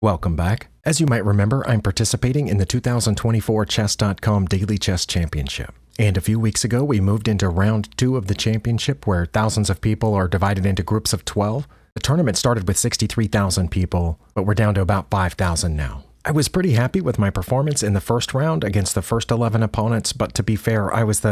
Welcome back. As you might remember, I'm participating in the 2024 Chess.com Daily Chess Championship. And a few weeks ago, we moved into round 2 of the championship where thousands of people are divided into groups of 12. The tournament started with 63,000 people, but we're down to about 5,000 now. I was pretty happy with my performance in the first round against the first 11 opponents, but to be fair, I was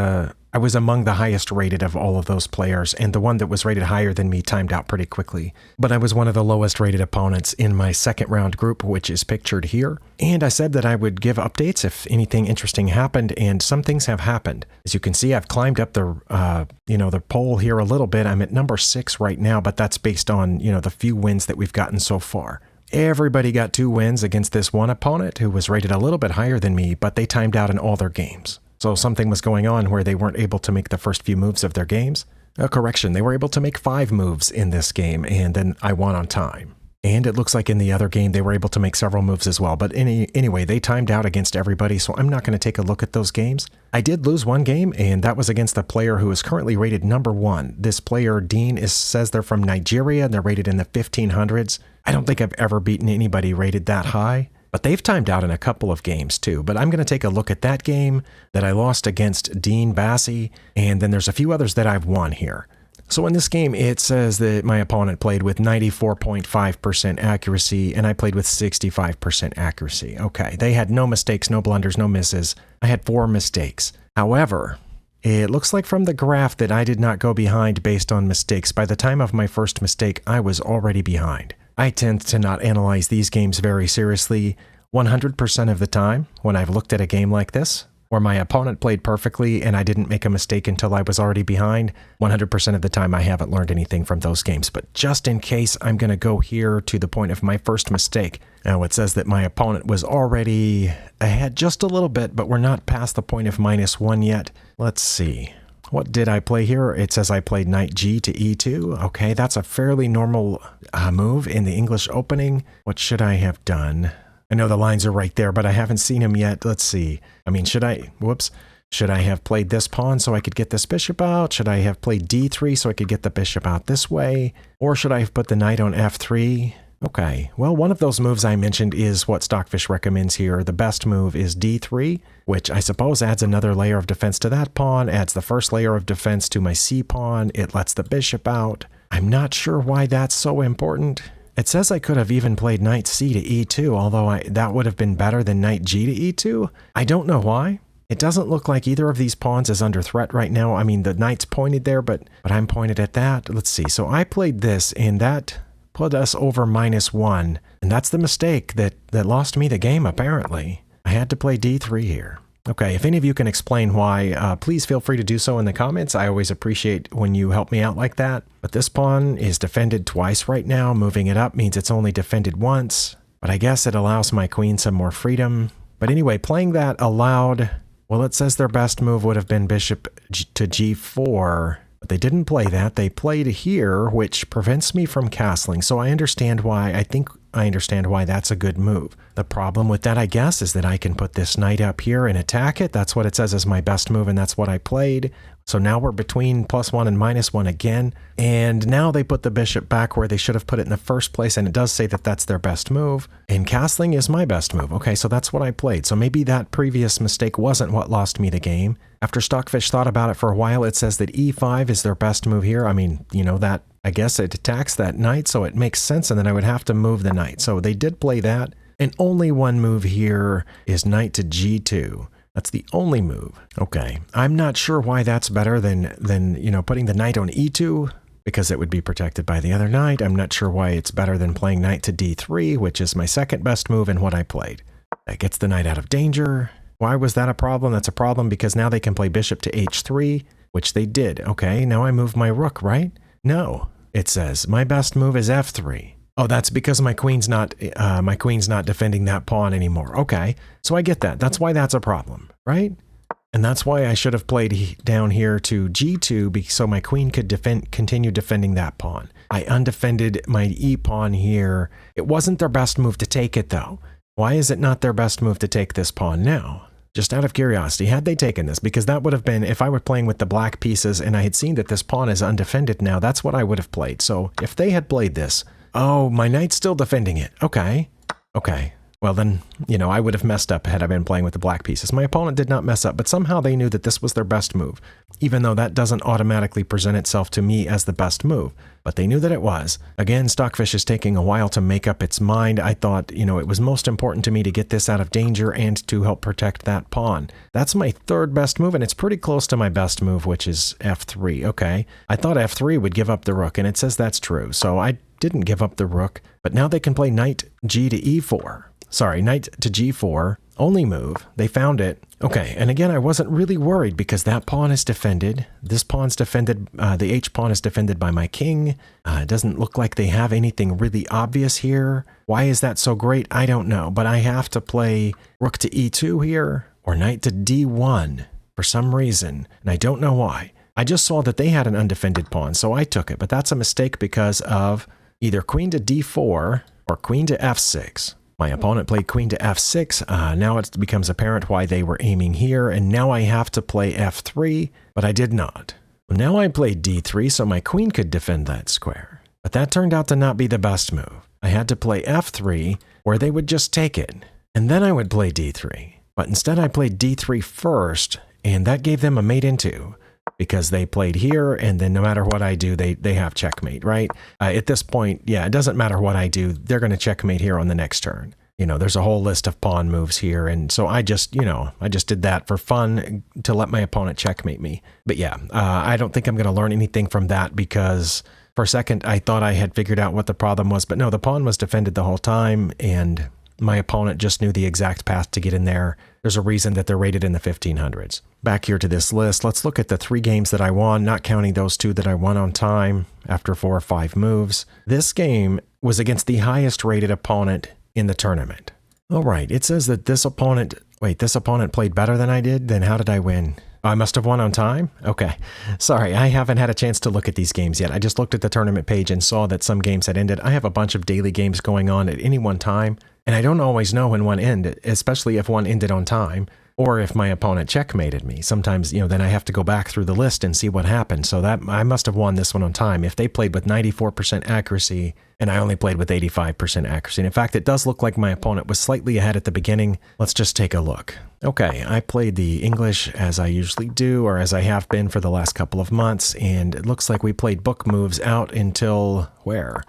among the highest rated of all of those players, and the one that was rated higher than me timed out pretty quickly. But I was one of the lowest rated opponents in my second round group, which is pictured here. And I said that I would give updates if anything interesting happened, and some things have happened. As you can see, I've climbed up the poll here a little bit. I'm at number 6 right now, but that's based on, the few wins that we've gotten so far. Everybody got 2 wins against this one opponent who was rated a little bit higher than me, but they timed out in all their games. So something was going on where they weren't able to make the first few moves of their games. Correction, they were able to make 5 moves in this game, and then I won on time. And it looks like in the other game they were able to make several moves as well. But anyway, they timed out against everybody, so I'm not going to take a look at those games. I did lose one game, and that was against a player who is currently rated number 1. This player, Dean, says they're from Nigeria, and they're rated in the 1500s. I don't think I've ever beaten anybody rated that high. But they've timed out in a couple of games too. But I'm going to take a look at that game that I lost against Dean Bassi, and then there's a few others that I've won here. So in this game, it says that my opponent played with 94.5% accuracy, and I played with 65% accuracy. Okay, they had no mistakes, no blunders, no misses. I had 4 mistakes. However, it looks like from the graph that I did not go behind based on mistakes. By the time of my first mistake, I was already behind. I tend to not analyze these games very seriously 100% of the time when I've looked at a game like this, where my opponent played perfectly and I didn't make a mistake until I was already behind. 100% of the time I haven't learned anything from those games, but just in case, I'm going to go here to the point of my first mistake. Now it says that my opponent was already ahead just a little bit, but we're not past the point of -1 yet. Let's see. What did I play here? It says I played knight G to E2. Okay, that's a fairly normal move in the English opening. What should I have done? I know the lines are right there, but I haven't seen them yet. Let's see. I mean, should I have played this pawn so I could get this bishop out? Should I have played D3 so I could get the bishop out this way? Or should I have put the knight on F3? Okay, well, one of those moves I mentioned is what Stockfish recommends here. The best move is D3, which I suppose adds another layer of defense to that pawn, adds the first layer of defense to my C pawn, it lets the bishop out. I'm not sure why that's so important. It says I could have even played knight C to E2, although that would have been better than knight G to E2. I don't know why. It doesn't look like either of these pawns is under threat right now. I mean, the knight's pointed there, but I'm pointed at that. Let's see, so I played this, and that put us over -1, and that's the mistake that lost me the game, apparently. I had to play D3 here. Okay, if any of you can explain why, please feel free to do so in the comments. I always appreciate when you help me out like that. But this pawn is defended twice right now. Moving it up means it's only defended once, but I guess it allows my queen some more freedom. But anyway, playing that allowed, well, it says their best move would have been bishop to G4. But they didn't play that. They played here, which prevents me from castling. So I understand why. I think I understand why that's a good move. The problem with that, I guess, is that I can put this knight up here and attack it. That's what it says is my best move, and that's what I played. So now we're between +1 and -1 again. And now they put the bishop back where they should have put it in the first place, and it does say that that's their best move. And castling is my best move. Okay, so that's what I played. So maybe that previous mistake wasn't what lost me the game. After Stockfish thought about it for a while, it says that E5 is their best move here. I mean, that, I guess it attacks that knight, so it makes sense, and then I would have to move the knight. So they did play that. And only one move here is knight to G2. That's the only move. Okay, I'm not sure why that's better than putting the knight on E2, because it would be protected by the other knight. I'm not sure why it's better than playing knight to D3, which is my second best move and what I played. That gets the knight out of danger. Why was that a problem? That's a problem because now they can play bishop to H3, which they did. Okay, now I move my rook, right? No, it says my best move is F3. Oh, that's because my queen's not defending that pawn anymore. Okay, so I get that. That's why that's a problem, right? And that's why I should have played down here to G2 so my queen could continue defending that pawn. I undefended my E pawn here. It wasn't their best move to take it though. Why is it not their best move to take this pawn now? Just out of curiosity, had they taken this, because that would have been, if I were playing with the black pieces and I had seen that this pawn is undefended now, that's what I would have played. So if they had played this, oh, my knight's still defending it. Okay. Okay. Well, then, I would have messed up had I been playing with the black pieces. My opponent did not mess up, but somehow they knew that this was their best move, even though that doesn't automatically present itself to me as the best move. But they knew that it was. Again, Stockfish is taking a while to make up its mind. I thought, it was most important to me to get this out of danger and to help protect that pawn. That's my third best move, and it's pretty close to my best move, which is f3. Okay. I thought f3 would give up the rook, and it says that's true. So I didn't give up the rook, but now they can play knight g to e4. Sorry, knight to g4, only move. They found it. Okay, and again, I wasn't really worried because that pawn is defended. This pawn's defended, the h-pawn is defended by my king. It doesn't look like they have anything really obvious here. Why is that so great? I don't know, but I have to play rook to e2 here or knight to d1 for some reason, and I don't know why. I just saw that they had an undefended pawn, so I took it, but that's a mistake because of either queen to d4 or queen to f6. My opponent played queen to f6. Now it becomes apparent why they were aiming here, and now I have to play f3, but I did not. Well, now I played d3 so my queen could defend that square. But that turned out to not be the best move. I had to play f3, where they would just take it, and then I would play d3. But instead I played d3 first, and that gave them a mate in two. Because they played here, and then no matter what I do, they have checkmate, right? At this point, yeah, it doesn't matter what I do. They're going to checkmate here on the next turn. There's a whole list of pawn moves here, and so I just did that for fun to let my opponent checkmate me. But yeah, I don't think I'm going to learn anything from that because for a second I thought I had figured out what the problem was, but no, the pawn was defended the whole time, and my opponent just knew the exact path to get in there. There's a reason that they're rated in the 1500s. Back here to this list, let's look at the 3 games that I won, not counting those 2 that I won on time after 4 or 5 moves. This game was against the highest rated opponent in the tournament. All right, it says that this opponent played better than I did. Then how did I win? I must have won on time? Okay. Sorry, I haven't had a chance to look at these games yet. I just looked at the tournament page and saw that some games had ended. I have a bunch of daily games going on at any one time, and I don't always know when one ended, especially if one ended on time, or if my opponent checkmated me. Sometimes, then I have to go back through the list and see what happened. So that I must have won this one on time. If they played with 94% accuracy and I only played with 85% accuracy. And in fact, it does look like my opponent was slightly ahead at the beginning. Let's just take a look. Okay, I played the English as I usually do, or as I have been for the last couple of months. And it looks like we played book moves out until where?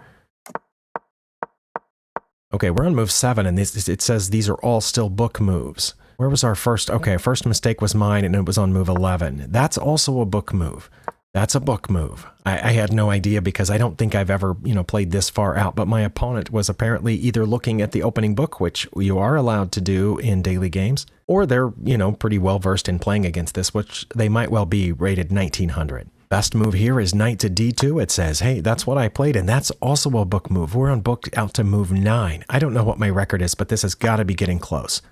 Okay, we're on move 7, and it says these are all still book moves. Where was our first? Okay, first mistake was mine, and it was on move 11. That's also a book move. That's a book move. I had no idea because I don't think I've ever, played this far out, but my opponent was apparently either looking at the opening book, which you are allowed to do in daily games, or they're, pretty well versed in playing against this, which they might well be rated 1900. Best move here is knight to d2. It says, hey, that's what I played, and that's also a book move. We're on book out to move 9. I don't know what my record is, but this has got to be getting close.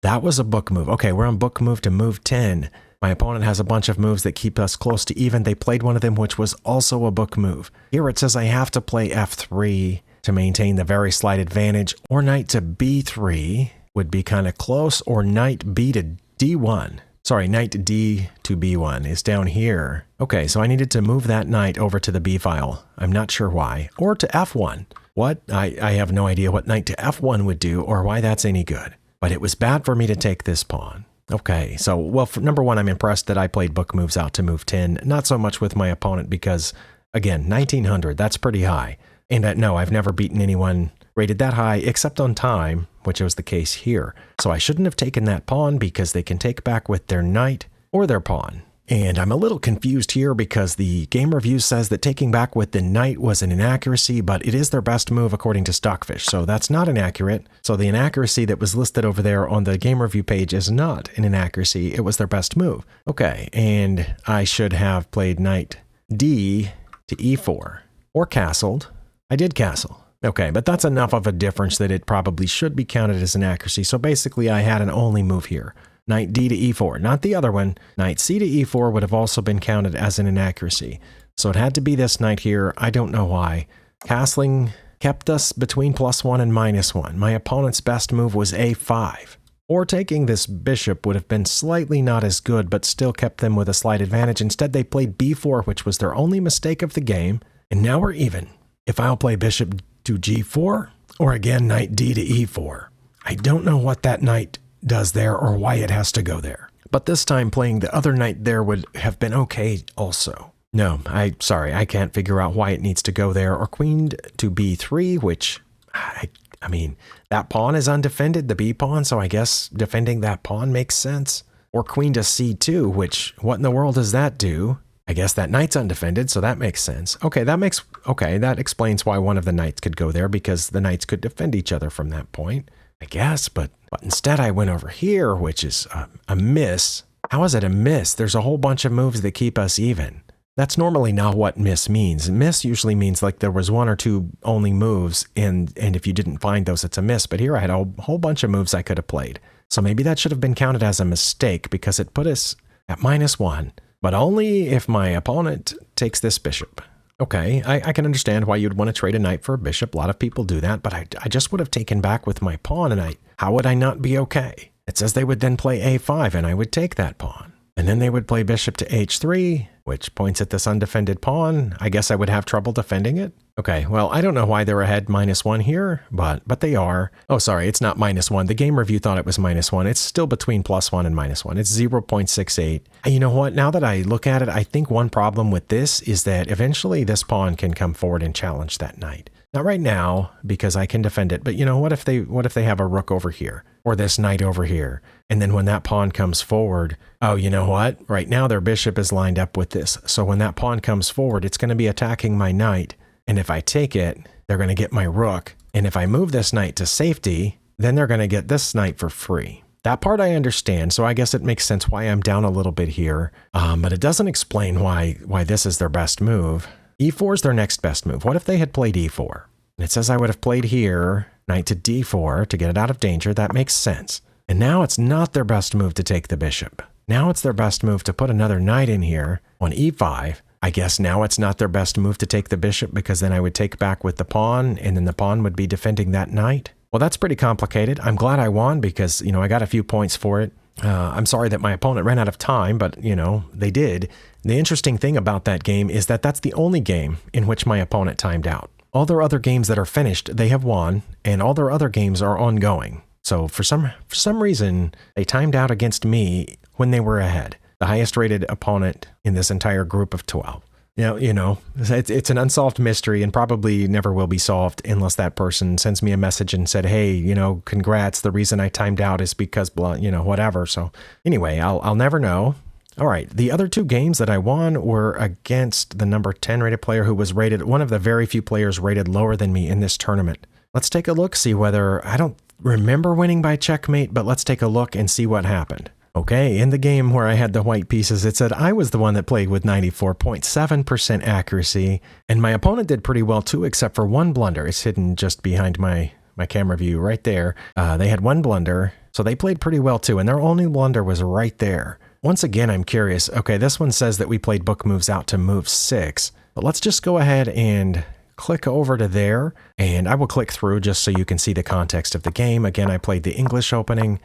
That was a book move. Okay, we're on book move to move 10. My opponent has a bunch of moves that keep us close to even. They played one of them, which was also a book move. Here it says I have to play f3 to maintain the very slight advantage, or knight to b3 would be kind of close, or knight b to d1. Sorry, knight d to b1 is down here. Okay, so I needed to move that knight over to the b file. I'm not sure why. Or to f1. What? I have no idea what knight to f1 would do or why that's any good. But it was bad for me to take this pawn. Okay, so, well, for number one, I'm impressed that I played book moves out to move 10. Not so much with my opponent because, again, 1900, that's pretty high. And no, I've never beaten anyone rated that high except on time, which was the case here. So I shouldn't have taken that pawn because they can take back with their knight or their pawn. And I'm a little confused here because the game review says that taking back with the knight was an inaccuracy, but it is their best move according to Stockfish, so that's not inaccurate. So the inaccuracy that was listed over there on the game review page is not an inaccuracy, it was their best move. Okay, and I should have played knight d to e4, or castled. I did castle. Okay, but that's enough of a difference that it probably should be counted as an accuracy, so basically I had an only move here. Knight d to e4, not the other one. Knight c to e4 would have also been counted as an inaccuracy. So it had to be this knight here. I don't know why. Castling kept us between +1 and -1. My opponent's best move was a5. Or taking this bishop would have been slightly not as good, but still kept them with a slight advantage. Instead, they played b4, which was their only mistake of the game. And now we're even. If I'll play bishop to g4, Or again, knight d to e4. I don't know what that knight does there or why it has to go there. But this time playing the other knight there would have been okay also. No, sorry, I can't figure out why it needs to go there. Or queen to b3, which, I mean, that pawn is undefended, the b pawn, so I guess defending that pawn makes sense. Or queen to c2, which, what in the world does that do? I guess that knight's undefended, so that makes sense. Okay, that explains why one of the knights could go there, because the knights could defend each other from that point, I guess, but instead I went over here, which is a miss. How is it a miss? There's a whole bunch of moves that keep us even. That's normally not what miss means. Miss usually means like there was one or two only moves, and if you didn't find those, it's a miss. But here I had a whole bunch of moves I could have played. So maybe that should have been counted as a mistake because it put us at -1, but only if my opponent takes this bishop. Okay, I can understand why you'd want to trade a knight for a bishop. A lot of people do that, but I just would have taken back with my pawn, and how would I not be okay? It says they would then play a5, and I would take that pawn. And then they would play bishop to h3, which points at this undefended pawn. I guess I would have trouble defending it. Okay, well, I don't know why they're ahead -1 here, but they are. Oh, sorry, it's not -1. The game review thought it was -1. It's still between +1 and -1. It's 0.68. You know what? Now that I look at it, I think one problem with this is that eventually this pawn can come forward and challenge that knight. Not right now, because I can defend it, but you know, what if they have a rook over here, or this knight over here, and then when that pawn comes forward, oh, you know what? Right now their bishop is lined up with this, so when that pawn comes forward, it's going to be attacking my knight, and if I take it, they're going to get my rook, and if I move this knight to safety, then they're going to get this knight for free. That part I understand, so I guess it makes sense why I'm down a little bit here, but it doesn't explain why this is their best move. e4 is their next best move. What if they had played e4? And it says I would have played here, knight to d4 to get it out of danger. That makes sense. And now it's not their best move to take the bishop. Now it's their best move to put another knight in here on e5. I guess now it's not their best move to take the bishop because then I would take back with the pawn and then the pawn would be defending that knight. Well, that's pretty complicated. I'm glad I won because, you know, I got a few points for it. I'm sorry that my opponent ran out of time, but, you know, they did. The interesting thing about that game is that that's the only game in which my opponent timed out. All their other games that are finished, they have won, and all their other games are ongoing. So for some reason, they timed out against me when they were ahead, the highest rated opponent in this entire group of 12. You know, it's an unsolved mystery and probably never will be solved unless that person sends me a message and said, hey, you know, congrats. The reason I timed out is because, blah, you know, whatever. So anyway, I'll never know. All right, the other two games that I won were against the number 10 rated player who was rated, one of the very few players rated lower than me in this tournament. Let's take a look, see whether, I don't remember winning by checkmate, but let's take a look and see what happened. Okay, in the game where I had the white pieces, it said I was the one that played with 94.7% accuracy, and my opponent did pretty well too, except for one blunder. It's hidden just behind my camera view right there. They had one blunder, so they played pretty well too, and their only blunder was right there. Once again, I'm curious. Okay, this one says that we played book moves out to move 6, but let's just go ahead and click over to there, and I will click through just so you can see the context of the game. Again, I played the English opening,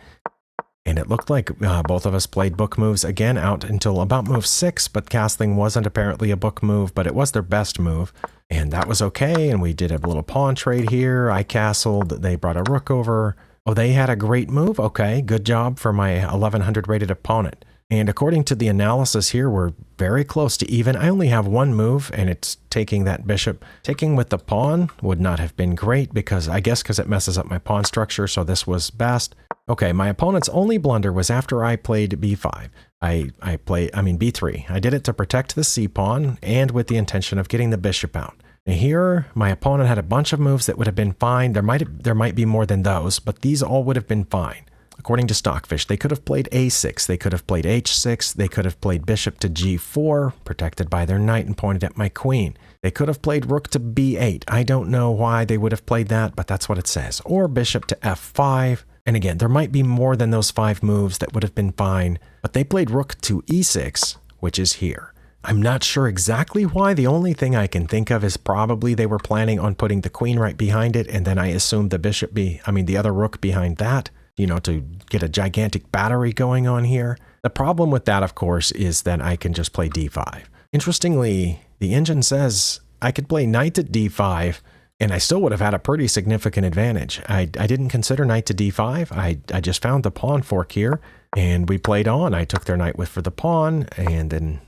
and it looked like both of us played book moves again out until about move 6, but castling wasn't apparently a book move, but it was their best move, and that was okay, and we did a little pawn trade here. I castled, they brought a rook over. Oh, they had a great move? Okay, good job for my 1100 rated opponent. And according to the analysis here, we're very close to even. I only have one move, and it's taking that bishop. Taking with the pawn would not have been great because it messes up my pawn structure, so this was best. Okay, my opponent's only blunder was after I played b5. b3. I did it to protect the c-pawn and with the intention of getting the bishop out. And here, my opponent had a bunch of moves that would have been fine. There might be more than those, but these all would have been fine. According to Stockfish, they could have played a6, they could have played h6, they could have played bishop to g4, protected by their knight and pointed at my queen. They could have played rook to b8. I don't know why they would have played that, but that's what it says. Or bishop to f5. And again, there might be more than those 5 moves that would have been fine, but they played rook to e6, which is here. I'm not sure exactly why. The only thing I can think of is probably they were planning on putting the queen right behind it, and then I assumed the other rook behind that, you know, to get a gigantic battery going on here. The problem with that, of course, is that I can just play d5. Interestingly, the engine says I could play knight at d5, and I still would have had a pretty significant advantage. I didn't consider knight to d5. I just found the pawn fork here, and we played on. I took their knight for the pawn, and then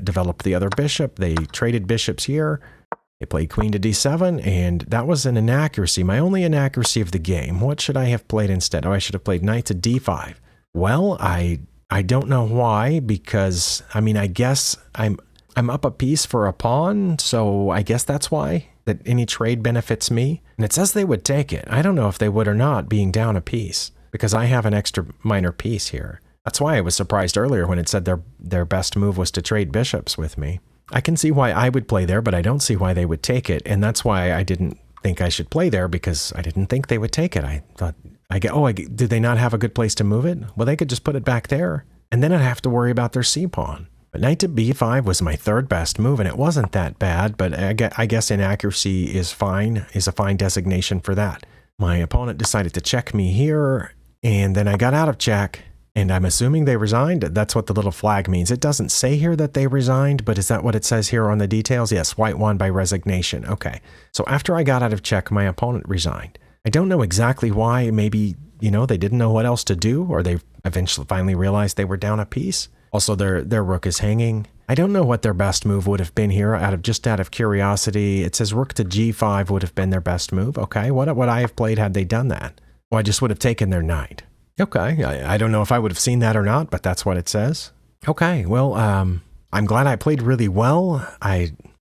developed the other bishop. They traded bishops here. They played queen to d7, and that was an inaccuracy, my only inaccuracy of the game. What should I have played instead? Oh, I should have played knight to d5. Well, I don't know why, because, I mean, I guess I'm up a piece for a pawn, so I guess that's why, that any trade benefits me. And it says they would take it. I don't know if they would or not, being down a piece, because I have an extra minor piece here. That's why I was surprised earlier when it said their best move was to trade bishops with me. I can see why I would play there, but I don't see why they would take it. And that's why I didn't think I should play there, because I didn't think they would take it. I thought, did they not have a good place to move it? Well, they could just put it back there, and then I'd have to worry about their c-pawn. But knight to b5 was my third best move, and it wasn't that bad, but I guess inaccuracy is a fine designation for that. My opponent decided to check me here, and then I got out of check. And I'm assuming they resigned. That's what the little flag means. It doesn't say here that they resigned, but is that what it says here on the details? Yes, white won by resignation. Okay. So after I got out of check, my opponent resigned. I don't know exactly why. Maybe, they didn't know what else to do, or they eventually finally realized they were down a piece. Also, their rook is hanging. I don't know what their best move would have been here, out of curiosity. It says rook to g5 would have been their best move. Okay, what would I have played had they done that? Well, I just would have taken their knight. Okay, I don't know if I would have seen that or not, but that's what it says. Okay, well, I'm glad I played really well.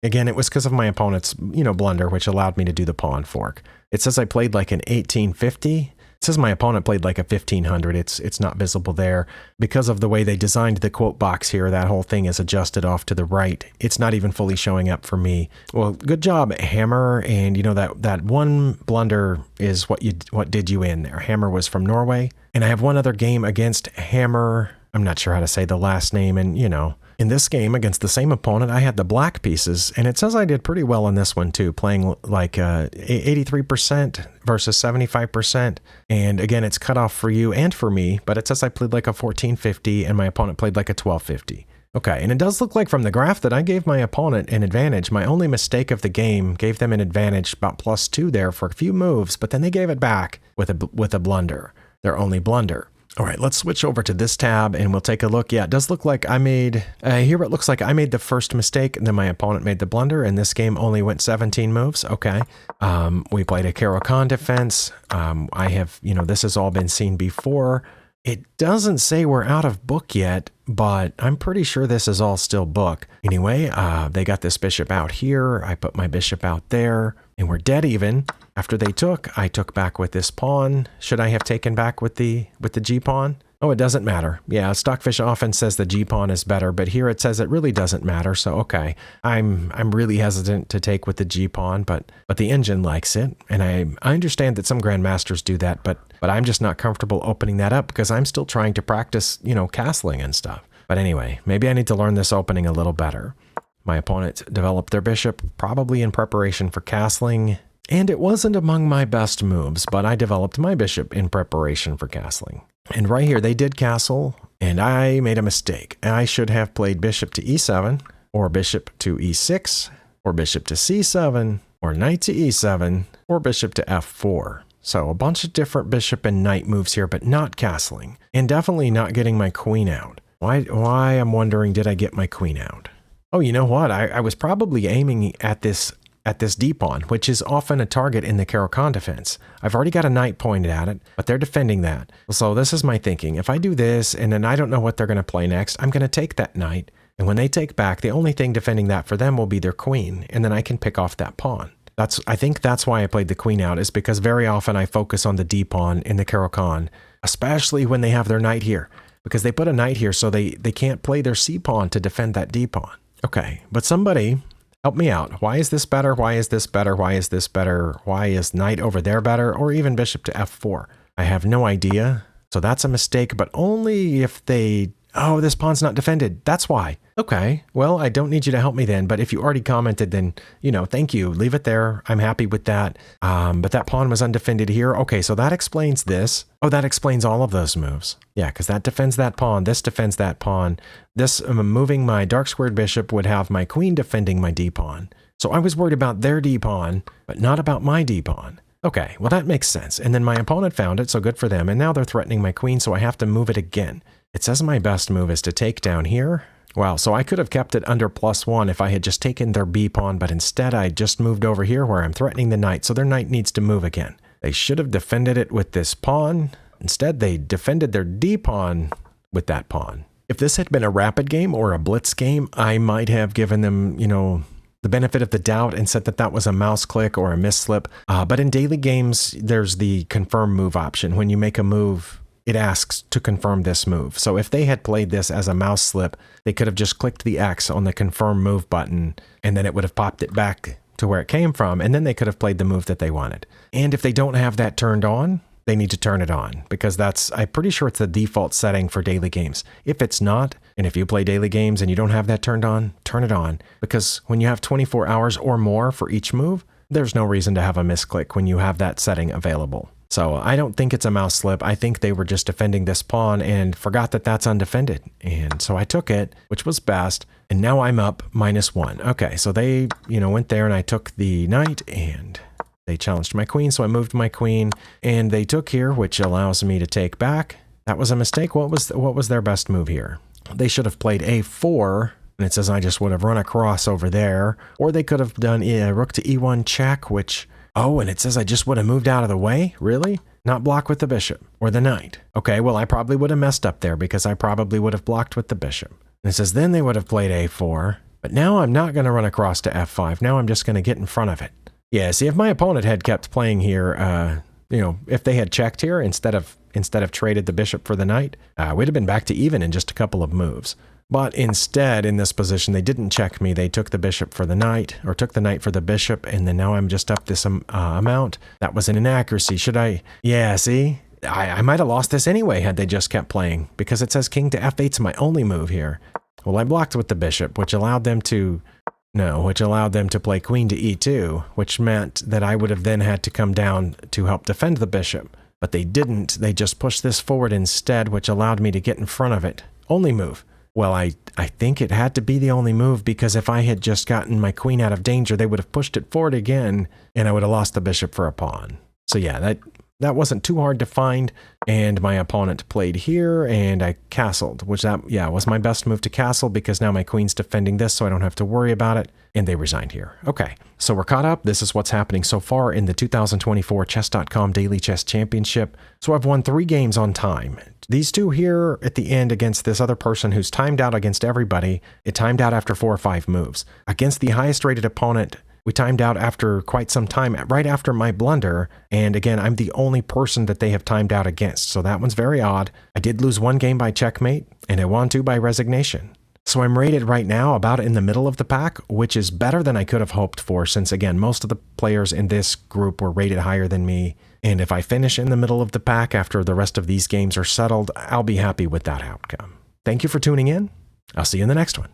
Again, it was because of my opponent's, blunder, which allowed me to do the pawn fork. It says I played like an 1850. It says my opponent played like a 1500. It's not visible there. Because of the way they designed the quote box here, that whole thing is adjusted off to the right. It's not even fully showing up for me. Well, good job, Hammer. And that one blunder is what did you in there. Hammer was from Norway. And I have one other game against Hammer. I'm not sure how to say the last name. And, in this game against the same opponent, I had the black pieces. And it says I did pretty well in this one, too, playing like 83% versus 75%. And again, it's cut off for you and for me. But it says I played like a 1450 and my opponent played like a 1250. Okay, and it does look like from the graph that I gave my opponent an advantage. My only mistake of the game gave them an advantage, about +2 there for a few moves. But then they gave it back with a blunder. Their only blunder. All right, let's switch over to this tab and we'll take a look. Yeah, it does look like I made, here it looks like I made the first mistake and then my opponent made the blunder, and this game only went 17 moves. Okay. We played a Caro-Kann defense. I have, this has all been seen before. It doesn't say we're out of book yet, but I'm pretty sure this is all still book. Anyway, they got this bishop out here. I put my bishop out there, and we're dead even. After they took, I took back with this pawn. Should I have taken back with the g-pawn? Oh, it doesn't matter. Yeah, Stockfish often says the g-pawn is better, but here it says it really doesn't matter. So okay, I'm really hesitant to take with the g-pawn, but the engine likes it, and I understand that some grandmasters do that, but I'm just not comfortable opening that up because I'm still trying to practice, castling and stuff. But anyway, maybe I need to learn this opening a little better. My opponent developed their bishop, probably in preparation for castling. And it wasn't among my best moves, but I developed my bishop in preparation for castling. And right here, they did castle, and I made a mistake. I should have played bishop to e7, or bishop to e6, or bishop to c7, or knight to e7, or bishop to f4. So a bunch of different bishop and knight moves here, but not castling, and definitely not getting my queen out. Why I'm wondering, did I get my queen out? Oh, you know what? I was probably aiming at this d-pawn, which is often a target in the Caro-Kann defense. I've already got a knight pointed at it, but they're defending that. So this is my thinking. If I do this, and then I don't know what they're going to play next, I'm going to take that knight, and when they take back, the only thing defending that for them will be their queen, and then I can pick off that pawn. I think that's why I played the queen out, is because very often I focus on the d-pawn in the Caro-Kann, especially when they have their knight here, because they put a knight here so they can't play their c-pawn to defend that d-pawn. Okay, but somebody help me out. Why is this better? Why is this better? Why is this better? Why is knight over there better? Or even bishop to f4? I have no idea. So that's a mistake, but only if they... Oh, this pawn's not defended. That's why. Okay, well, I don't need you to help me then, but if you already commented, then, thank you. Leave it there. I'm happy with that. But that pawn was undefended here. Okay, so that explains this. Oh, that explains all of those moves. Yeah, because that defends that pawn. This defends that pawn. This moving my dark squared bishop would have my queen defending my d-pawn. So I was worried about their d-pawn, but not about my d-pawn. Okay, well that makes sense. And then my opponent found it, so good for them. And now they're threatening my queen, so I have to move it again. It says my best move is to take down here. Wow, so I could have kept it under +1 if I had just taken their b-pawn, but instead I just moved over here where I'm threatening the knight, so their knight needs to move again. They should have defended it with this pawn. Instead, they defended their d-pawn with that pawn. If this had been a rapid game or a blitz game, I might have given them, the benefit of the doubt and said that that was a mouse click or a misslip. But in daily games, there's the confirm move option. When you make a move, it asks to confirm this move. So if they had played this as a mouse slip, they could have just clicked the X on the confirm move button, and then it would have popped it back to where it came from, and then they could have played the move that they wanted. And if they don't have that turned on, they need to turn it on, because I'm pretty sure it's the default setting for daily games. If it's not, and if you play daily games and you don't have that turned on, turn it on, because when you have 24 hours or more for each move, there's no reason to have a misclick when you have that setting available. So I don't think it's a mouse slip. I think they were just defending this pawn and forgot that that's undefended. And so I took it, which was best. And now I'm up -1. Okay, so they, went there and I took the knight and they challenged my queen. So I moved my queen and they took here, which allows me to take back. That was a mistake. What was their best move here? They should have played a4. And it says I just would have run across over there. Or they could have done rook to e1 check, which... Oh, and it says I just would have moved out of the way? Really? Not block with the bishop or the knight. Okay, well, I probably would have messed up there because I probably would have blocked with the bishop. And it says then they would have played a4. But now I'm not going to run across to f5. Now I'm just going to get in front of it. Yeah, see, if my opponent had kept playing here, if they had checked here instead of traded the bishop for the knight, we'd have been back to even in just a couple of moves. But instead, in this position, they didn't check me. They took the bishop for the knight, or took the knight for the bishop, and then now I'm just up this amount. That was an inaccuracy. Should I? Yeah, see? I might have lost this anyway had they just kept playing, because it says king to f8's my only move here. Well, I blocked with the bishop, which allowed them to play queen to e2, which meant that I would have then had to come down to help defend the bishop. But they didn't. They just pushed this forward instead, which allowed me to get in front of it. Only move. Well, I think it had to be the only move, because if I had just gotten my queen out of danger, they would have pushed it forward again, and I would have lost the bishop for a pawn. So yeah, that wasn't too hard to find, and my opponent played here, and I castled, which was my best move to castle, because now my queen's defending this, so I don't have to worry about it, and they resigned here. Okay, so we're caught up. This is what's happening so far in the 2024 Chess.com Daily Chess Championship. So I've won 3 games on time. These 2 here at the end against this other person who's timed out against everybody. It timed out after 4 or 5 moves. Against the highest rated opponent, we timed out after quite some time, right after my blunder. And again, I'm the only person that they have timed out against. So that one's very odd. I did lose 1 game by checkmate, and I won 2 by resignation. So I'm rated right now about in the middle of the pack, which is better than I could have hoped for, since again, most of the players in this group were rated higher than me. And if I finish in the middle of the pack after the rest of these games are settled, I'll be happy with that outcome. Thank you for tuning in. I'll see you in the next one.